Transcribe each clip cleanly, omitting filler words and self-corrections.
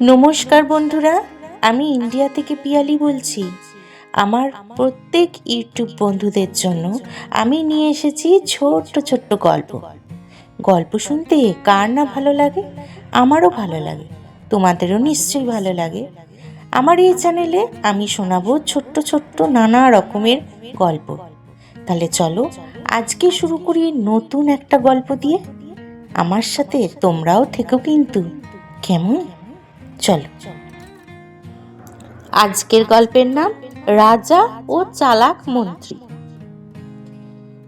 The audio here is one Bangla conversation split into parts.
নমস্কার বন্ধুরা, আমি ইন্ডিয়া থেকে পিয়ালি বলছি। আমার প্রত্যেক ইউটিউব বন্ধুদের জন্য আমি নিয়ে এসেছি ছোট্ট ছোট্ট গল্প। গল্প শুনতে কার না ভালো লাগে? আমারও ভালো লাগে, তোমাদেরও নিশ্চয়ই ভালো লাগে। আমার এই চ্যানেলে আমি শোনাবো ছোট্ট ছোট্ট নানা রকমের গল্প। তাহলে চলো আজকে শুরু করি নতুন একটা গল্প দিয়ে। আমার সাথে তোমরাও থেকো কিন্তু, কেমন? চলো। আজকের গল্পের নাম রাজা ও চালাক মন্ত্রী।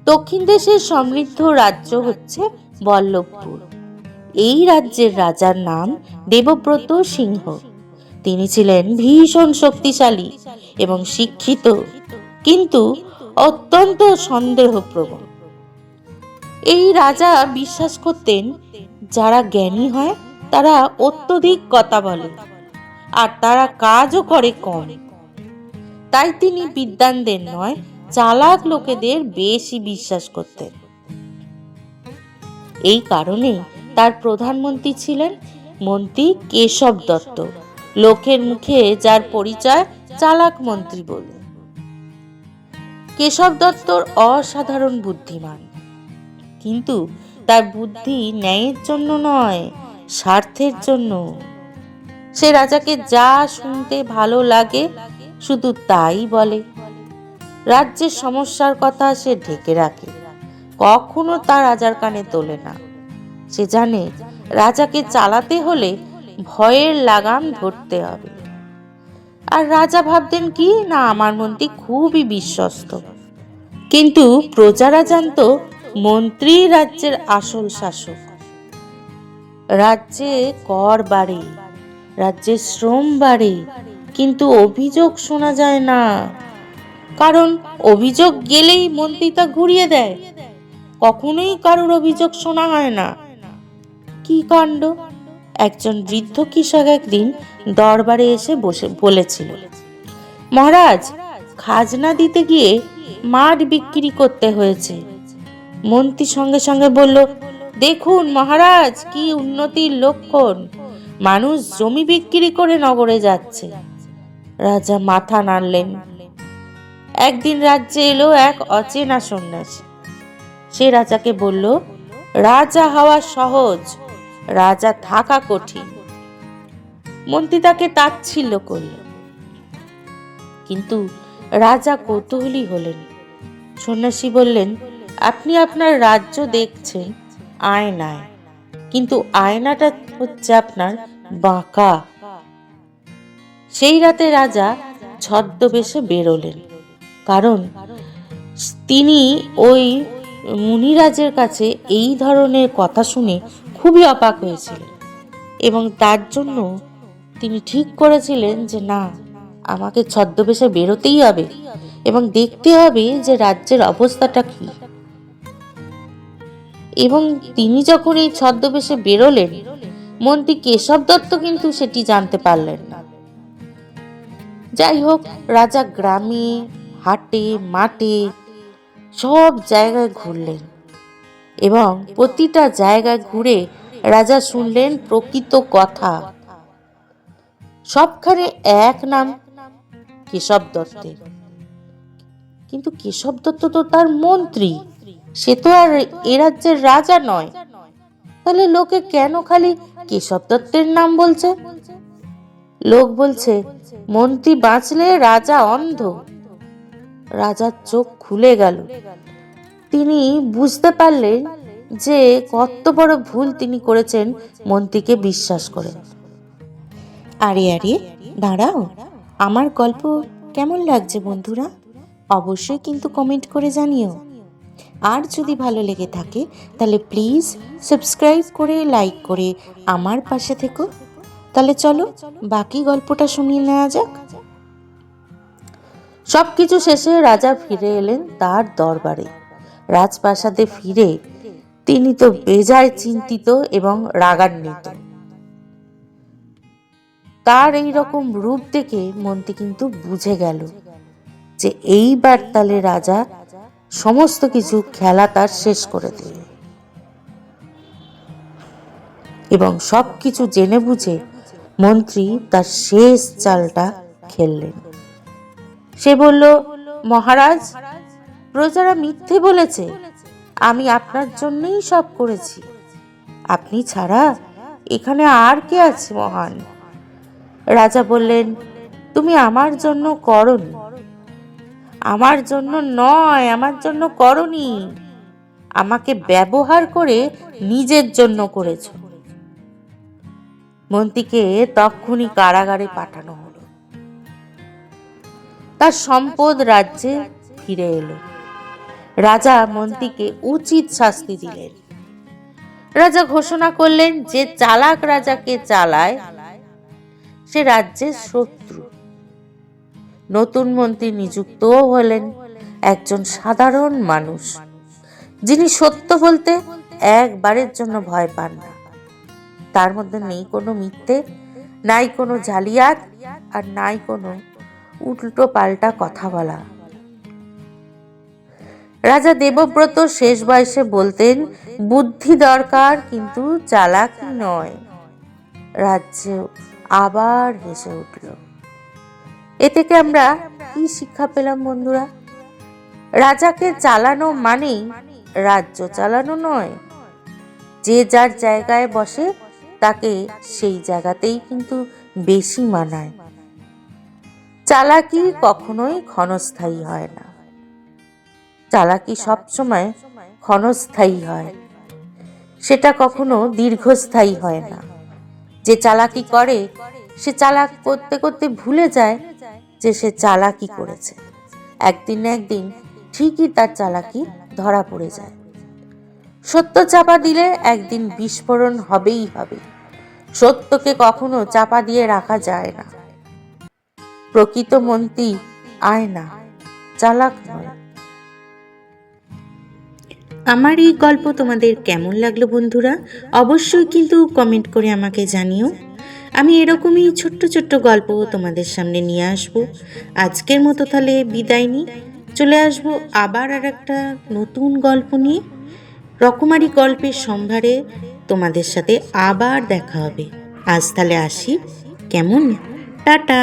দক্ষিণ দেশের সমৃদ্ধ রাজ্য হচ্ছে বল্লভপুর। এই রাজ্যের রাজার নাম দেবব্রত সিংহ। তিনি ছিলেন ভীষণ শক্তিশালী এবং শিক্ষিত, কিন্তু অত্যন্ত সন্দেহপ্রবণ। এই রাজা বিশ্বাস করতেন, যারা জ্ঞানী হয় তারা অত্যধিক কথা বলে, আর তারা কাজও করে কম। তাই তিনি বিদ্বানদের নয়, চালাক লোকেদের বেশি বিশ্বাস করতেন। এই কারণে তার প্রধানমন্ত্রী ছিলেন মন্ত্রী কেশব দত্ত, লোকের মুখে যার পরিচয় চালাক মন্ত্রী বলে। কেশব দত্তর অসাধারণ বুদ্ধিমান, কিন্তু তার বুদ্ধি ন্যায়ের জন্য নয়, স্বার্থের জন্য। সে রাজাকে যা শুনতে ভালো লাগে শুধু তাই বলে। রাজ্যের সমস্যার কথা সে ঢেকে রাখে, কখনো তা রাজার কানে তোলে না। সে জানে রাজাকে চালাতে হলে ভয়ের লাগাম ধরতে হবে। আর রাজা ভাবতেন কি না, আমার মন্ত্রী খুবই বিশ্বস্ত। কিন্তু প্রজারা জানত মন্ত্রী রাজ্যের আসল শাসক। রাজ্যে কর বাড়ে, রাজ্যে শ্রম বাড়ে, কিন্তু অভিযোগ শোনা যায় না। কারণ অভিযোগ গেলেই মন্ত্রী তা ঘুরিয়ে দেয়, কখনোই কারোর অভিযোগ শোনা হয় না। কি কাণ্ড! একজন বৃদ্ধ কৃষক একদিন দরবারে এসে বলেছিল, মহারাজ, খাজনা দিতে গিয়ে মাঠ বিক্রি করতে হয়েছে। মন্ত্রী সঙ্গে সঙ্গে বলল, দেখুন মহারাজ, কি উন্নতির লক্ষণ! মানুষ জমি বিক্রি করে নগরে যাচ্ছে। রাজা মাথা নাড়লেন। একদিন রাজ্যে এলো এক অচেনা সন্ন্যাসী। সে রাজাকে বলল, রাজা হওয়া সহজ, রাজা থাকা কঠিন। মন্ত্রী তাকে তাচ্ছিল্য করল, কিন্তু রাজা কৌতূহলী হলেন। সন্ন্যাসী বললেন, আপনি আপনার রাজ্য দেখছেন আয়নায়, কিন্তু আয়নাটা হচ্ছে আপনার বাঁকা। সেই রাতে রাজা ছদ্মবেশে বেরোলেন, কারণ তিনি ওই মুনিরাজের কাছে এই ধরনের কথা শুনে খুবই অবাক হয়েছিলেন, এবং তার জন্য তিনি ঠিক করেছিলেন যে না, আমাকে ছদ্মবেশে বেরোতেই হবে এবং দেখতে হবে যে রাজ্যের অবস্থাটা কি। এবং তিনি যখন এই ছদ্মবেশে বেরোলেন, মন্ত্রী কেশব দত্ত কিন্তু সেটি জানতে পারলেন না। যাই হোক, রাজা গ্রামে, হাটে, মাঠে সব জায়গায় ঘুরলেন, এবং প্রতিটা জায়গায় ঘুরে রাজা শুনলেন প্রকৃত কথা। সবখানে এক নাম, কেশব দত্তের। কিন্তু কেশব দত্ত তো তার মন্ত্রী, সে তো আর এ রাজ্যের রাজা নয়। তাহলে লোকে কেন খালি কেশব দত্তের নাম বলছে? লোক বলছে, মন্ত্রী বাঁচলে রাজা অন্ধ। রাজার চোখ খুলে গেল। তিনি বুঝতে পারলেন যে কত বড় ভুল তিনি করেছেন মন্ত্রীকে বিশ্বাস করে। আরে আরে, দাঁড়াও, আমার গল্প কেমন লাগছে বন্ধুরা? অবশ্যই কিন্তু কমেন্ট করে জানিও। আর যদি ভালো লেগে থাকে তাহলে প্লিজ সাবস্ক্রাইব করে, লাইক করে আমার পাশে থেকো। তাহলে চলো বাকি গল্পটা শুনিয়ে নেওয়া যাক। সবকিছু শেষে রাজা ফিরে এলেন তার দরবারে। রাজপ্রাসাদে ফিরে তিনি তো বেজায় চিন্তিত এবং রাগান্বিত। তার এই রকম রূপ দেখে মন্ত্রী কিন্তু বুঝে গেল যে এইবার তাহলে রাজা সমস্ত কিছু খেলা তার শেষ করে দেবে, এবং সবকিছু জেনে বুঝে মন্ত্রী তার শেষ চালটা খেললেন। সে বলল, মহারাজ, প্রজারা মিথ্যে বলেছে, আমি আপনার জন্যই সব করেছি। আপনি ছাড়া এখানে আর কে আছে মহান? রাজা বললেন, তুমি আমার জন্য করনি, আমার জন্য নয়, আমার জন্য করনি, আমাকে ব্যবহার করে নিজের জন্য করেছ। মন্ত্রীকে তক্ষুনি কারাগারে পাঠানো হলো। তার সম্পদ রাজ্যে ফিরে এলো। রাজা মন্ত্রীকে উচিত শাস্তি দিলেন। রাজা ঘোষণা করলেন, যে চালাক রাজাকে চালায় সে রাজ্যের শত্রু। নতুন মন্ত্রী নিযুক্তও হলেন একজন সাধারণ মানুষ, যিনি সত্য বলতে একবারের জন্য ভয় পান না। তার মধ্যে নেই কোনো মিথ্যে, নাই কোনো জালিয়াত, আর নাই কোনো উল্টো পাল্টা কথা বলা। রাজা দেবব্রত শেষ বয়সে বলতেন, বুদ্ধি দরকার, কিন্তু চালাকি নয়। রাজ্য আবার হেসে উঠল। এ থেকে আমরা কি শিক্ষা পেলাম বন্ধুরা? রাজাকে চালানো মানেই রাজ্য চালানো নয়। যে যার জায়গায় বসে তাকে সেই জায়গাতেই কিন্তু বেশি মানায়। চালাকি কখনোই ক্ষণস্থায়ী হয় না। চালাকি সবসময় ক্ষণস্থায়ী হয়, সেটা কখনো দীর্ঘস্থায়ী হয় না। যে চালাকি করে সে চালাক করতে করতে ভুলে যায় যে সে চালাকি করেছে। একদিন না একদিন ঠিকই তার চালাকি ধরা পড়ে যায়। সত্য চাপা দিলে একদিন বিস্ফোরণ হবেই হবে। সত্যকে কখনো চাপা দিয়ে রাখা যায় না। প্রকৃত মন্ত্রী আয়না, চালাক নয়। আমার এই গল্প তোমাদের কেমন লাগলো বন্ধুরা? অবশ্যই কিন্তু কমেন্ট করে আমাকে জানিও। আমি এরকমই ছোট্ট ছোট্ট গল্প তোমাদের সামনে নিয়ে আসবো। আজকের মতো তাহলে বিদায় নিই। চলে আসবো আবার আর একটা নতুন গল্প নিয়ে। রকমারি গল্পের সম্ভারে তোমাদের সাথে আবার দেখা হবে। আজ তাহলে আসি, কেমন? টাটা।